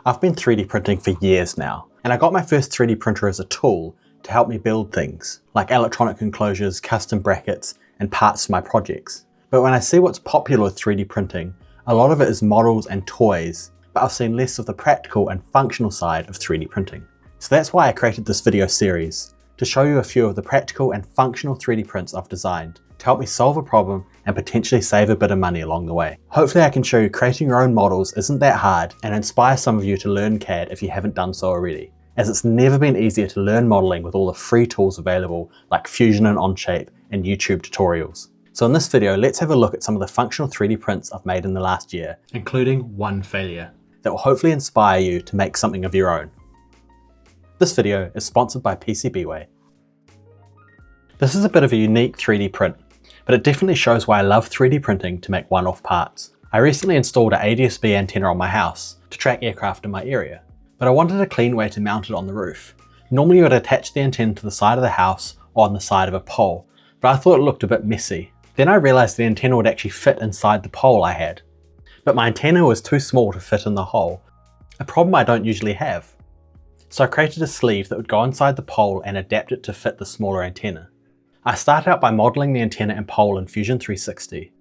I've been 3D printing for years now, and I got my first 3D printer as a tool to help me build things, like electronic enclosures, custom brackets, and parts for my projects. But when I see what's popular with 3D printing, a lot of it is models and toys, but I've seen less of the practical and functional side of 3D printing. So that's why I created this video series, to show you a few of the practical and functional 3D prints I've designed to help me solve a problem and potentially save a bit of money along the way. Hopefully I can show you creating your own models isn't that hard and inspire some of you to learn CAD if you haven't done so already, as it's never been easier to learn modeling with all the free tools available like Fusion and Onshape and YouTube tutorials. So in this video, let's have a look at some of the functional 3D prints I've made in the last year, including one failure, that will hopefully inspire you to make something of your own. This video is sponsored by PCBWay. This is a bit of a unique 3D print, but it definitely shows why I love 3D printing to make one-off parts. I recently installed an ADS-B antenna on my house to track aircraft in my area, but I wanted a clean way to mount it on the roof. Normally you would attach the antenna to the side of the house or on the side of a pole, but I thought it looked a bit messy. Then I realized the antenna would actually fit inside the pole I had, but my antenna was too small to fit in the hole, a problem I don't usually have. So I created a sleeve that would go inside the pole and adapt it to fit the smaller antenna. I started out by modeling the antenna and pole in Fusion 360.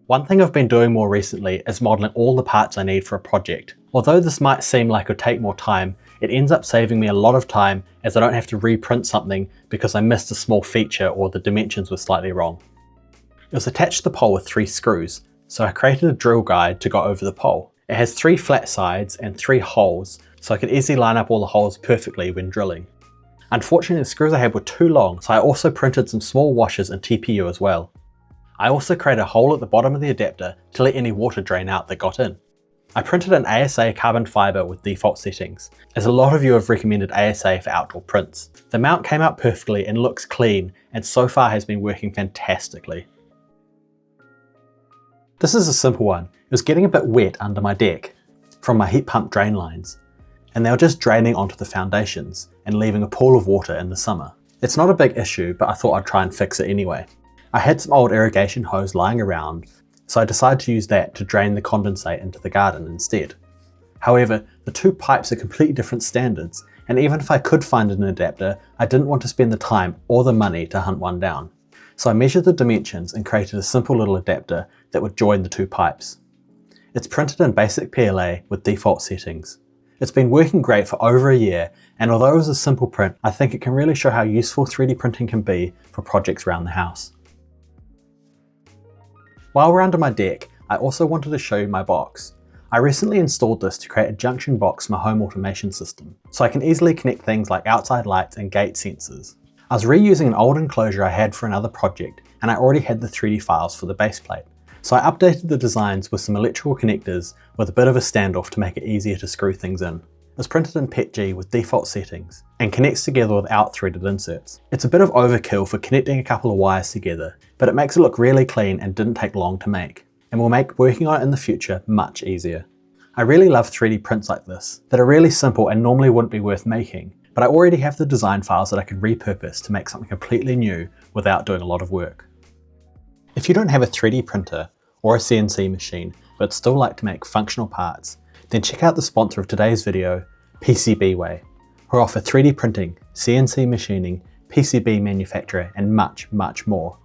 One thing I've been doing more recently is modeling all the parts I need for a project. Although this might seem like it would take more time, it ends up saving me a lot of time as I don't have to reprint something because I missed a small feature or the dimensions were slightly wrong. It was attached to the pole with 3 screws, so I created a drill guide to go over the pole. It has 3 flat sides and 3 holes, so I could easily line up all the holes perfectly when drilling. Unfortunately, the screws I had were too long, so I also printed some small washers and TPU as well. I also created a hole at the bottom of the adapter to let any water drain out that got in. I printed an ASA carbon fiber with default settings, as a lot of you have recommended ASA for outdoor prints. The mount came out perfectly and looks clean, and so far has been working fantastically. This is a simple one. It was getting a bit wet under my deck from my heat pump drain lines, and they were just draining onto the foundations and leaving a pool of water in the summer. It's not a big issue, but I thought I'd try and fix it anyway. I had some old irrigation hose lying around, so I decided to use that to drain the condensate into the garden instead. However, the 2 pipes are completely different standards, and even if I could find an adapter, I didn't want to spend the time or the money to hunt one down. So I measured the dimensions and created a simple little adapter that would join the 2 pipes. It's printed in basic PLA with default settings. It's been working great for over a year, and although it was a simple print, I think it can really show how useful 3D printing can be for projects around the house. While we're under my deck, I also wanted to show you my box. I recently installed this to create a junction box for my home automation system, so I can easily connect things like outside lights and gate sensors. I was reusing an old enclosure I had for another project, and I already had the 3D files for the base plate. So I updated the designs with some electrical connectors with a bit of a standoff to make it easier to screw things in. It was printed in PETG with default settings and connects together without threaded inserts. It's a bit of overkill for connecting a couple of wires together, but it makes it look really clean and didn't take long to make, and will make working on it in the future much easier. I really love 3D prints like this, that are really simple and normally wouldn't be worth making, but I already have the design files that I can repurpose to make something completely new without doing a lot of work. If you don't have a 3D printer or a CNC machine, but still like to make functional parts, then check out the sponsor of today's video, PCBWay, who offer 3D printing, CNC machining, PCB manufacturer, and much, much more.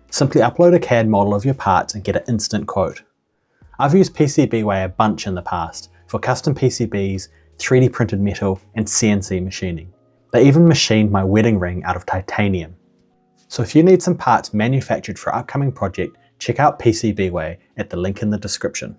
Simply upload a CAD model of your parts and get an instant quote. I've used PCBWay a bunch in the past for custom PCBs, 3D printed metal, and CNC machining. They even machined my wedding ring out of titanium. So if you need some parts manufactured for an upcoming project, check out PCBWay at the link in the description.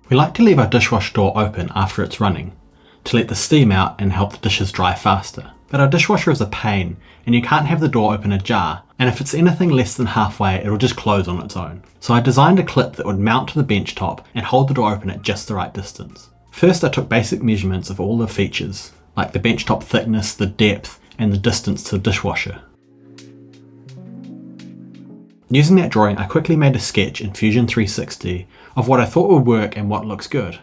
We like to leave our dishwasher door open after it's running, to let the steam out and help the dishes dry faster. But our dishwasher is a pain, and you can't have the door open ajar, and if it's anything less than halfway, it'll just close on its own. So I designed a clip that would mount to the bench top and hold the door open at just the right distance. First I took basic measurements of all the features, like the bench top thickness, the depth, and the distance to the dishwasher. Using that drawing, I quickly made a sketch in Fusion 360 of what I thought would work and what looks good.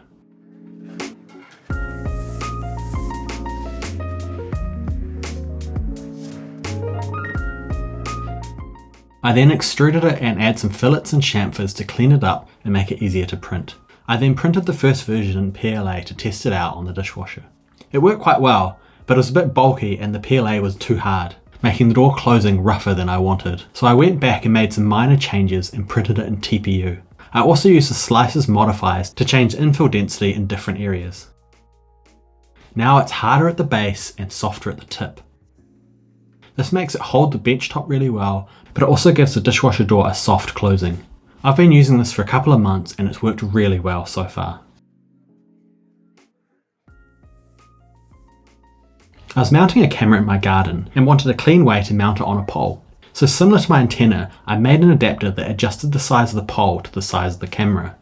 I then extruded it and add some fillets and chamfers to clean it up and make it easier to print. I then printed the first version in PLA to test it out on the dishwasher. It worked quite well, but it was a bit bulky and the PLA was too hard, making the door closing rougher than I wanted. So I went back and made some minor changes and printed it in TPU. I also used the slices modifiers to change infill density in different areas. Now it's harder at the base and softer at the tip. This makes it hold the bench top really well, but it also gives the dishwasher door a soft closing. I've been using this for a couple of months and it's worked really well so far. I was mounting a camera in my garden and wanted a clean way to mount it on a pole. So similar to my antenna, I made an adapter that adjusted the size of the pole to the size of the camera.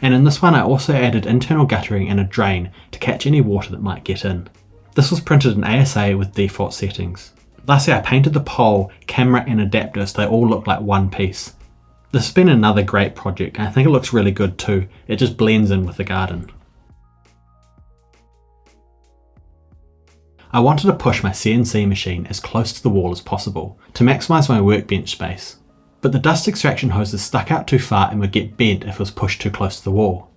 And in this one I also added internal guttering and a drain to catch any water that might get in. This was printed in ASA with default settings. Lastly, I painted the pole, camera and adapter so they all look like one piece. This has been another great project and I think it looks really good too. It just blends in with the garden. I wanted to push my CNC machine as close to the wall as possible to maximise my workbench space. But the dust extraction hoses stuck out too far and would get bent if it was pushed too close to the wall.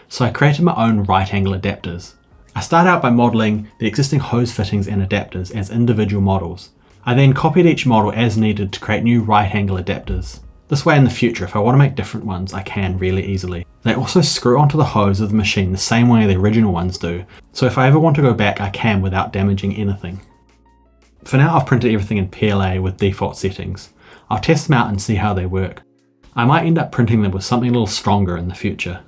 So I created my own right angle adapters. I started out by modelling the existing hose fittings and adapters as individual models. I then copied each model as needed to create new right angle adapters. This way in the future, if I want to make different ones, I can really easily. They also screw onto the hose of the machine the same way the original ones do, so if I ever want to go back I can without damaging anything. For now I've printed everything in PLA with default settings. I'll test them out and see how they work. I might end up printing them with something a little stronger in the future.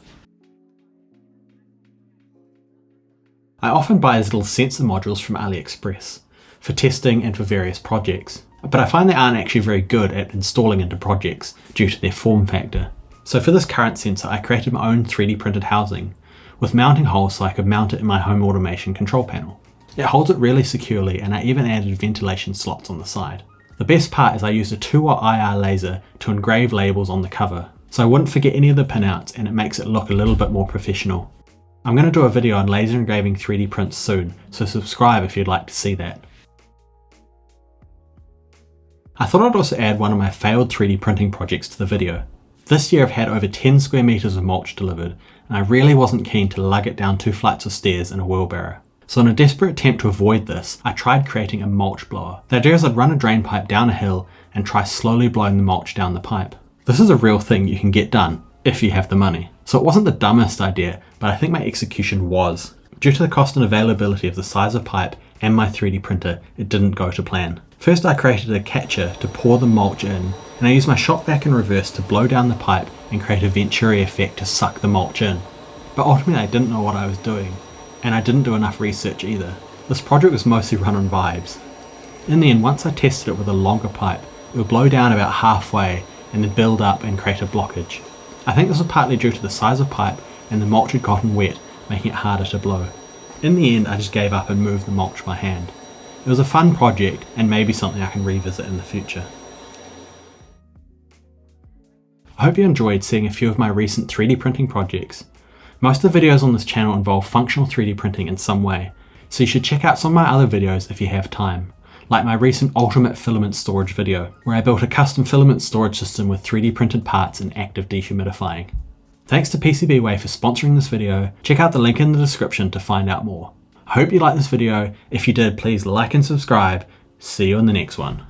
I often buy these little sensor modules from AliExpress for testing and for various projects, but I find they aren't actually very good at installing into projects due to their form factor. So for this current sensor I created my own 3D printed housing with mounting holes so I could mount it in my home automation control panel. It holds it really securely and I even added ventilation slots on the side. The best part is I used a 2-watt IR laser to engrave labels on the cover, so I wouldn't forget any of the pinouts and it makes it look a little bit more professional. I'm going to do a video on laser engraving 3D prints soon, so subscribe if you'd like to see that. I thought I'd also add one of my failed 3D printing projects to the video. This year I've had over 10 square meters of mulch delivered, and I really wasn't keen to lug it down 2 flights of stairs in a wheelbarrow. So in a desperate attempt to avoid this, I tried creating a mulch blower. The idea is I'd run a drain pipe down a hill and try slowly blowing the mulch down the pipe. This is a real thing you can get done, if you have the money. So it wasn't the dumbest idea, but I think my execution was. Due to the cost and availability of the size of pipe and my 3D printer, it didn't go to plan. First I created a catcher to pour the mulch in, and I used my shop vac in reverse to blow down the pipe and create a Venturi effect to suck the mulch in. But ultimately I didn't know what I was doing, and I didn't do enough research either. This project was mostly run on vibes. In the end, once I tested it with a longer pipe, it would blow down about halfway and then build up and create a blockage. I think this was partly due to the size of pipe and the mulch had gotten wet, making it harder to blow. In the end I just gave up and moved the mulch by hand. It was a fun project and maybe something I can revisit in the future. I hope you enjoyed seeing a few of my recent 3D printing projects. Most of the videos on this channel involve functional 3D printing in some way, so you should check out some of my other videos if you have time, like my recent ultimate filament storage video, where I built a custom filament storage system with 3D printed parts and active dehumidifying. Thanks to PCBWay for sponsoring this video. Check out the link in the description to find out more. I hope you liked this video. If you did, please like and subscribe. See you in the next one.